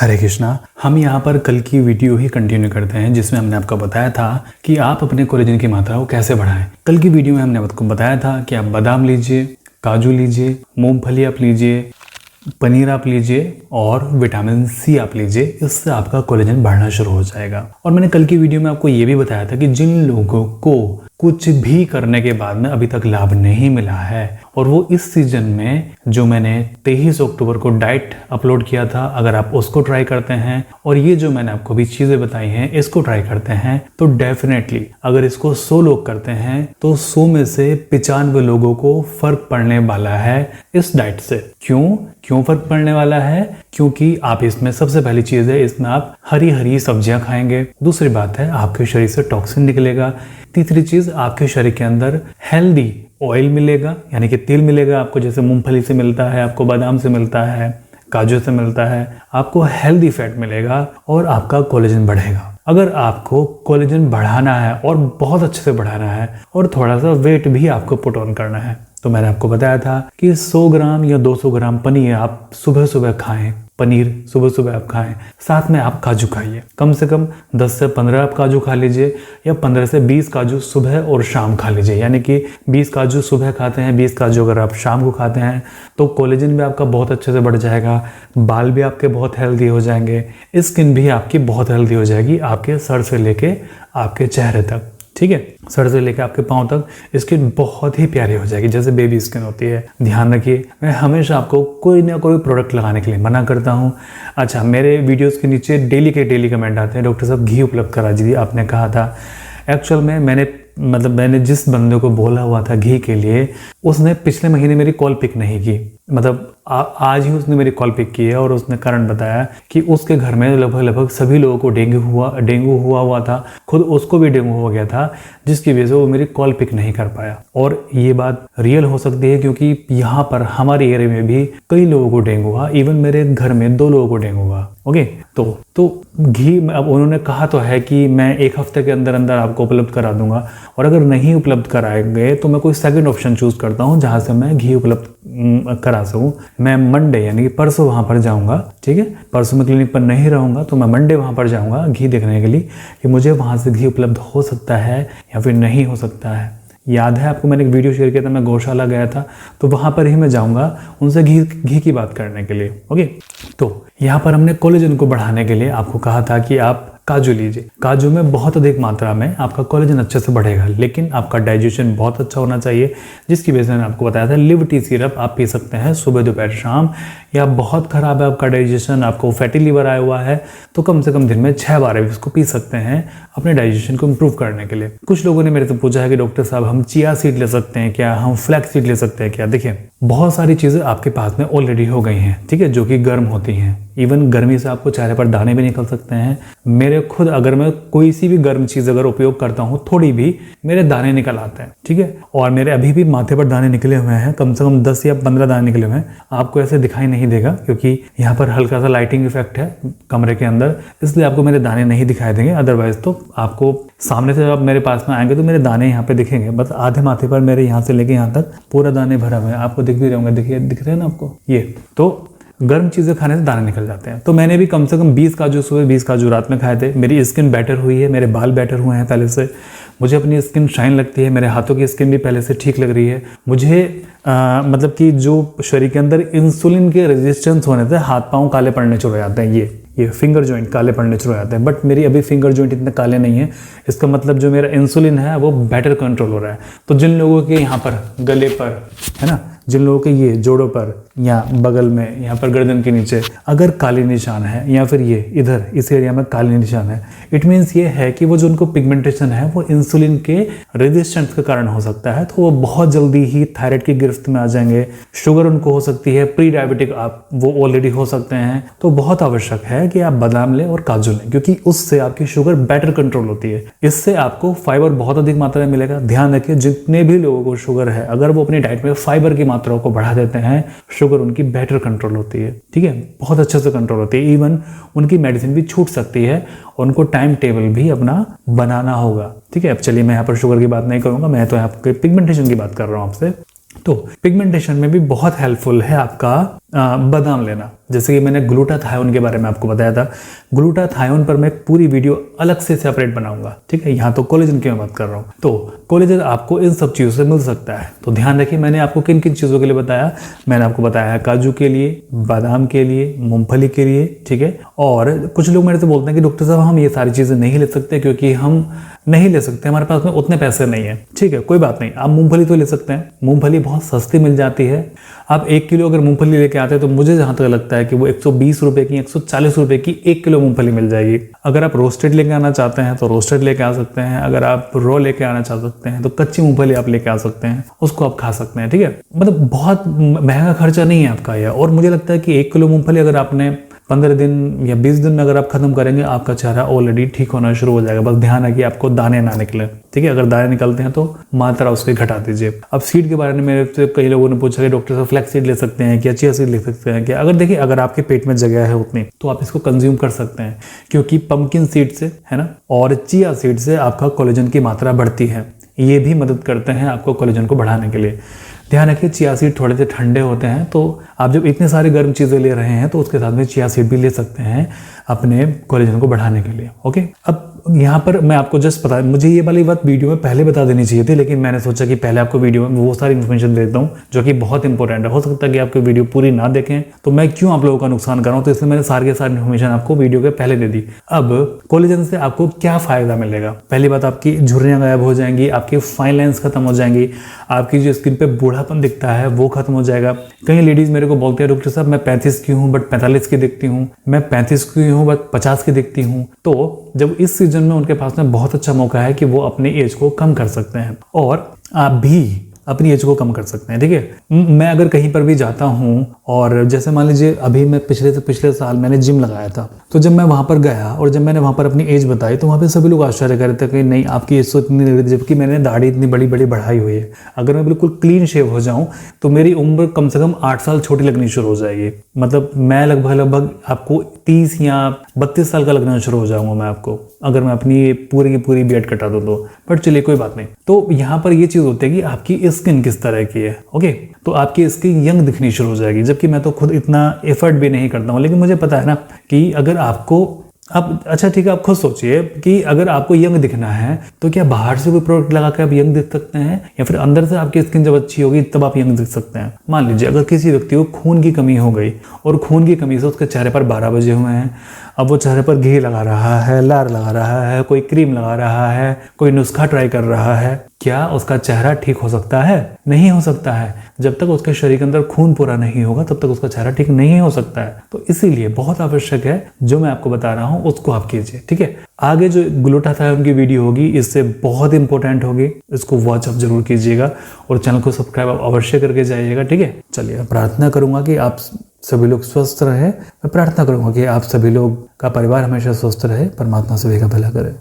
हरे कृष्णा। हम यहाँ पर कल की वीडियो ही कंटिन्यू करते हैं जिसमें हमने आपको बताया था कि आप अपने कोलेजन की मात्रा को कैसे बढ़ाएं। कल की वीडियो में हमने आपको बताया था कि आप बादाम लीजिए, काजू लीजिए, मूंगफली आप लीजिए, पनीर आप लीजिए और विटामिन सी आप लीजिए। इससे आपका कोलेजन बढ़ना शुरू हो जाएगा। और मैंने कल की वीडियो में आपको ये भी बताया था कि जिन लोगों को कुछ भी करने के बाद में अभी तक लाभ नहीं मिला है और वो इस सीजन में जो मैंने 23 अक्टूबर को डाइट अपलोड किया था, अगर आप उसको ट्राई करते हैं और ये जो मैंने आपको भी चीज़ें बताई हैं इसको ट्राई करते हैं तो डेफिनेटली अगर इसको 100 लोग करते हैं तो 100 में से 95 लोगों को फर्क पड़ने वाला है इस डाइट से। क्यों फर्क पड़ने वाला है? क्योंकि आप इसमें सबसे पहली चीज़ है, इसमें आप हरी हरी सब्जियां खाएंगे। दूसरी बात है आपके शरीर से टॉक्सिन निकलेगा। तीसरी चीज़ आपके शरीर के अंदर हेल्दी ऑयल मिलेगा, यानी कि तेल मिलेगा आपको, जैसे मूंगफली से मिलता है, आपको बादाम से मिलता है, काजू से मिलता है। आपको हेल्दी फैट मिलेगा और आपका कोलेजन बढ़ेगा। अगर आपको कोलेजन बढ़ाना है और बहुत अच्छे से बढ़ाना है और थोड़ा सा वेट भी आपको पुट ऑन करना है तो मैंने आपको बताया था कि 100 ग्राम या 200 ग्राम पनीर आप सुबह सुबह खाएं। पनीर सुबह सुबह आप खाएं, साथ में आप काजू खाइए। कम से कम 10 से 15 आप काजू खा लीजिए या 15 से 20 काजू सुबह और शाम खा लीजिए। यानी कि 20 काजू सुबह खाते हैं, 20 काजू अगर आप शाम को खाते हैं तो कोलेजन भी आपका बहुत अच्छे से बढ़ जाएगा, बाल भी आपके बहुत हेल्दी हो जाएंगे, स्किन भी आपकी बहुत हेल्दी हो जाएगी, आपके सर से लेके आपके चेहरे तक। ठीक है, सर से लेकर आपके पांव तक स्किन बहुत ही प्यारी हो जाएगी, जैसे बेबी स्किन होती है। ध्यान रखिए, मैं हमेशा आपको कोई ना कोई प्रोडक्ट लगाने के लिए मना करता हूँ। अच्छा, मेरे वीडियोस के नीचे डेली के डेली कमेंट आते हैं, डॉक्टर साहब घी उपलब्ध करा दीजिए, आपने कहा था। एक्चुअल में मैंने जिस बंदे को बोला हुआ था घी के लिए, उसने पिछले महीने मेरी कॉल पिक नहीं की। मतलब आज ही उसने मेरी कॉल पिक की है और उसने कारण बताया कि उसके घर में लगभग सभी लोगों को डेंगू हुआ था। खुद उसको भी डेंगू हो गया था, जिसकी वजह से वो मेरी कॉल पिक नहीं कर पाया। और ये बात रियल हो सकती है क्योंकि यहाँ पर हमारे एरिया में भी कई लोगों को डेंगू हुआ। इवन मेरे घर में 2 लोगों को डेंगू हुआ। ओके, तो घी अब उन्होंने कहा तो है कि मैं 1 हफ्ते के अंदर अंदर आपको उपलब्ध करा दूंगा, और अगर नहीं उपलब्ध कराएंगे तो मैं कोई सेकंड ऑप्शन चूज करता हूँ जहाँ से मैं घी उपलब्ध करा सकूँ। मैं मंडे यानी कि परसों वहाँ पर जाऊँगा। ठीक है, परसों मैं क्लिनिक पर नहीं रहूँगा तो मैं मंडे वहाँ पर जाऊँगा घी देखने के लिए कि मुझे वहाँ से घी उपलब्ध हो सकता है या फिर नहीं हो सकता है। याद है आपको, मैंने एक वीडियो शेयर किया था, मैं गौशाला गया था तो वहाँ पर ही मैं जाऊँगा उनसे घी की बात करने के लिए। ओके, तो यहाँ पर हमने कोलेजन को बढ़ाने के लिए आपको कहा था कि आप काजू लीजिए। काजू में बहुत अधिक मात्रा में आपका कोलेजन अच्छे से बढ़ेगा, लेकिन आपका डाइजेशन बहुत अच्छा होना चाहिए, जिसकी वजह से मैंने आपको बताया था लिव टी सिरप आप पी सकते हैं सुबह दोपहर शाम। या बहुत ख़राब है आपका डाइजेशन, आपको फैटी लीवर आया हुआ है तो कम से कम दिन में 6 बार इसको पी सकते हैं अपने डाइजेशन को इम्प्रूव करने के लिए। कुछ लोगों ने मेरे से पूछा है कि डॉक्टर साहब हम चिया सीड ले सकते हैं क्या, हम फ्लैक्स सीड ले सकते हैं क्या? देखिए, बहुत सारी चीज़ें आपके पास में ऑलरेडी हो गई हैं, ठीक है, जो कि गर्म होती हैं। इवन गर्मी से आपको चेहरे पर दाने भी निकल सकते हैं। मेरे खुद अगर मैं कोई सी भी गर्म चीज़ अगर उपयोग करता हूँ थोड़ी भी, मेरे दाने निकल आते हैं। ठीक है, और मेरे अभी भी माथे पर दाने निकले हुए हैं, कम से कम 10 या 15 दाने निकले हुए हैं। आपको ऐसे दिखाई नहीं देगा क्योंकि यहाँ पर हल्का सा लाइटिंग इफेक्ट है कमरे के अंदर, इसलिए आपको मेरे दाने नहीं दिखाई देंगे। अदरवाइज तो आपको सामने से जब मेरे पास में आएंगे तो मेरे दाने यहाँ पे दिखेंगे। बस आधे माथे पर मेरे यहाँ से लेके यहाँ तक पूरा दाने भरा हुआ है, आपको दिख भी रहे होंगे। देखिए, दिख रहे हैं ना आपको? ये तो गर्म चीज़ें खाने से दाने निकल जाते हैं। तो मैंने भी कम से कम 20 काजू सुबह, 20 काजू रात में खाए थे। मेरी स्किन बेटर हुई है, मेरे बाल बेटर हुए हैं पहले से, मुझे अपनी स्किन शाइन लगती है, मेरे हाथों की स्किन भी पहले से ठीक लग रही है। मुझे मतलब कि जो शरीर के अंदर इंसुलिन के रेजिस्टेंस होने से हाथ पाँव काले पड़ने शुरू हो जाते हैं, ये फिंगर जॉइंट काले पड़ने शुरू हो जाते हैं। बट मेरी अभी फिंगर जॉइंट इतने काले नहीं है, इसका मतलब जो मेरा इंसुलिन है वो बेटर कंट्रोल हो रहा है। तो जिन लोगों के यहाँ पर गले पर है ना, जिन लोगों के ये जोड़ों पर या बगल में, यहाँ पर गर्दन के नीचे अगर काले निशान है या फिर ये इधर इस एरिया में काले निशान है, इट मीन्स ये है कि वो जो उनको पिगमेंटेशन है वो इंसुलिन के रेजिस्टेंस के कारण हो सकता है। तो वो बहुत जल्दी ही थायराइड की गिरफ्त में आ जाएंगे, शुगर उनको हो सकती है, प्री डायबिटिक आप वो ऑलरेडी हो सकते हैं। तो बहुत आवश्यक है कि आप बादाम लें और काजू लें, क्योंकि उससे आपकी शुगर बेटर कंट्रोल होती है। इससे आपको फाइबर बहुत अधिक मात्रा में मिलेगा। ध्यान रखिए, जितने भी लोगों को शुगर है, अगर वो अपनी डाइट में फाइबर की मात्रा को बढ़ा देते हैं, शुगर उनकी बेटर कंट्रोल होती है। ठीक है, बहुत अच्छे से कंट्रोल होती है। इवन उनकी मेडिसिन भी छूट सकती है, उनको टाइम टेबल भी अपना बनाना होगा। ठीक है, अब चलिए मैं यहाँ पर शुगर की बात नहीं करूँगा, मैं तो यहाँ पर पिगमेंटेशन की बात कर रहा हूँ आपसे। तो पिगमेंटेशन में भी बहुत हेल्पफुल है आपका बादाम लेना। जैसे कि मैंने ग्लूटाथायोन के बारे में आपको बताया था, ग्लूटाथायोन पर मैं एक पूरी वीडियो अलग से सेपरेट बनाऊंगा, ठीक है। यहाँ तो कोलेजन की मैं बात कर रहा हूँ, तो कोलेजन आपको इन सब चीज़ों से मिल सकता है। तो ध्यान रखिए, मैंने आपको किन किन चीज़ों के लिए बताया। मैंने आपको बताया है काजू के लिए, बादाम के लिए, मूंगफली के लिए, ठीक है। और कुछ लोग मेरे से बोलते हैं कि डॉक्टर साहब हम ये सारी चीज़ें नहीं ले सकते क्योंकि हम नहीं ले सकते, हमारे पास में उतने पैसे नहीं है। ठीक है, कोई बात नहीं, आप मूंगफली तो ले सकते हैं। मूंगफली बहुत सस्ती मिल जाती है। आप 1 किलो अगर मूंगफली लेके आते हैं तो मुझे जहाँ तक लगता है कि वो 120 रुपये की, 140 रुपये की 1 किलो मूंगफली मिल जाएगी। अगर आप रोस्टेड लेके आना चाहते हैं तो रोस्टेड लेके आ सकते हैं। अगर आप रॉ लेके आना चाह सकते हैं तो कच्ची मूंगफली आप लेके आ सकते हैं, उसको आप खा सकते हैं, ठीक है। मतलब बहुत महंगा खर्चा नहीं है आपका यह। और मुझे लगता है कि 1 किलो मूंगफली अगर आपने 15 दिन या 20 दिन में अगर आप खत्म करेंगे, आपका चेहरा ऑलरेडी ठीक होना शुरू हो जाएगा। बस ध्यान है कि आपको दाने ना निकले, ठीक है। अगर दाने निकलते हैं तो मात्रा उसकी घटा दीजिए। अब सीड के बारे में मेरे से कई लोगों ने पूछा कि डॉक्टर साहब फ्लैक्स सीड ले सकते हैं क्या, चिया सीड ले सकते हैं क्या। अगर देखिए, अगर आपके पेट में जगह है उतनी तो आप इसको कंज्यूम कर सकते हैं, क्योंकि पंपकिन सीड से, है ना, और चिया सीड से आपका कोलेजन की मात्रा बढ़ती है। ये भी मदद करते हैं आपको कोलेजन को बढ़ाने के लिए। ध्यान रखिए, चिया सीड थोड़े से ठंडे होते हैं, तो आप जब इतने सारे गर्म चीज़ें ले रहे हैं तो उसके साथ में चिया सीड भी ले सकते हैं अपने कोलेजन को बढ़ाने के लिए। ओके, अब यहाँ पर मैं आपको जस्ट पता, मुझे ये वाली बात वीडियो में पहले बता देनी चाहिए थी, लेकिन मैंने सोचा कि पहले आपको वीडियो में वो सारी इन्फॉर्मेशन दे देता हूँ जो कि बहुत इंपॉर्टेंट है। हो सकता है कि आपको वीडियो पूरी ना देखें तो मैं क्यों आप लोगों का नुकसान कर रहा हूँ, तो इसलिए मैंने सारी की सारी इन्फॉर्मेशन आपको वीडियो के पहले दे दी। अब कोलेजन से आपको क्या फायदा मिलेगा? पहली बात, आपकी झुर्रियाँ गायब हो जाएंगी, आपकी फाइन लाइन्स खत्म हो जाएंगी, आपकी जो स्किन पे बूढ़ापन दिखता है वो खत्म हो जाएगा। कई लेडीज मेरे को बोलते हैं डॉक्टर साहब मैं 35 की हूँ बट 45 की दिखती हूँ, मैं 35 की हूँ बट 50 की दिखती हूँ। तो जब इस सीजन में उनके पास में बहुत अच्छा मौका है कि वो अपनी एज को कम कर सकते हैं, और आप भी अपनी एज को कम कर सकते हैं, ठीक है। मैं अगर कहीं पर भी जाता हूँ, और जैसे मान लीजिए अभी मैं पिछले साल मैंने जिम लगाया था, तो जब मैं वहाँ पर गया और जब मैंने वहाँ पर अपनी एज बताई तो वहाँ पे सभी लोग आश्चर्य कर रहे थे कि नहीं आपकी एज तो इतनी नहीं, जबकि मैंने दाढ़ी इतनी बड़ी बड़ी बढ़ाई हुई है। अगर मैं बिल्कुल क्लीन शेव हो जाऊँ तो मेरी उम्र कम से कम 8 साल छोटी लगनी शुरू हो जाएगी। मतलब मैं लगभग आपको 30 या 32 साल का लगना शुरू हो जाऊंगा मैं आपको, अगर मैं अपनी पूरी की पूरी बियर्ड कटा दूँ तो। बट चलिए कोई बात नहीं। तो यहाँ पर ये चीज़ होती है कि आपकी स्किन किस तरह की है, ओके। तो आपकी स्किन यंग दिखनी शुरू हो जाएगी, जबकि मैं तो खुद इतना एफर्ट भी नहीं करता हूँ, लेकिन मुझे पता है ना कि अगर आपको अब अच्छा ठीक है, आप खुद सोचिए कि अगर आपको यंग दिखना है तो क्या बाहर से कोई प्रोडक्ट लगा के आप यंग दिख सकते हैं, या फिर अंदर से आपकी स्किन जब अच्छी होगी तब आप यंग दिख सकते हैं। मान लीजिए अगर किसी व्यक्ति को खून की कमी हो गई और खून की कमी से उसके चेहरे पर 12 बजे हुए हैं, अब वो चेहरे पर घी लगा रहा है, लार लगा रहा है, कोई क्रीम लगा रहा है, कोई नुस्खा ट्राई कर रहा है, क्या उसका चेहरा ठीक हो सकता है? नहीं हो सकता है। जब तक उसके शरीर के अंदर खून पूरा नहीं होगा तब तक उसका चेहरा ठीक नहीं हो सकता है। तो इसीलिए बहुत आवश्यक है जो मैं आपको बता रहा हूँ उसको आप कीजिए, ठीक है। आगे जो ग्लूटाथायोन की वीडियो होगी इससे बहुत इंपॉर्टेंट होगी, इसको वॉच आप जरूर कीजिएगा और चैनल को सब्सक्राइब अवश्य करके जाइएगा, ठीक है। चलिए, प्रार्थना करूंगा कि आप सभी लोग स्वस्थ रहे। मैं प्रार्थना करूंगा कि आप सभी लोग का परिवार हमेशा स्वस्थ रहे। परमात्मा सभी का भला करे।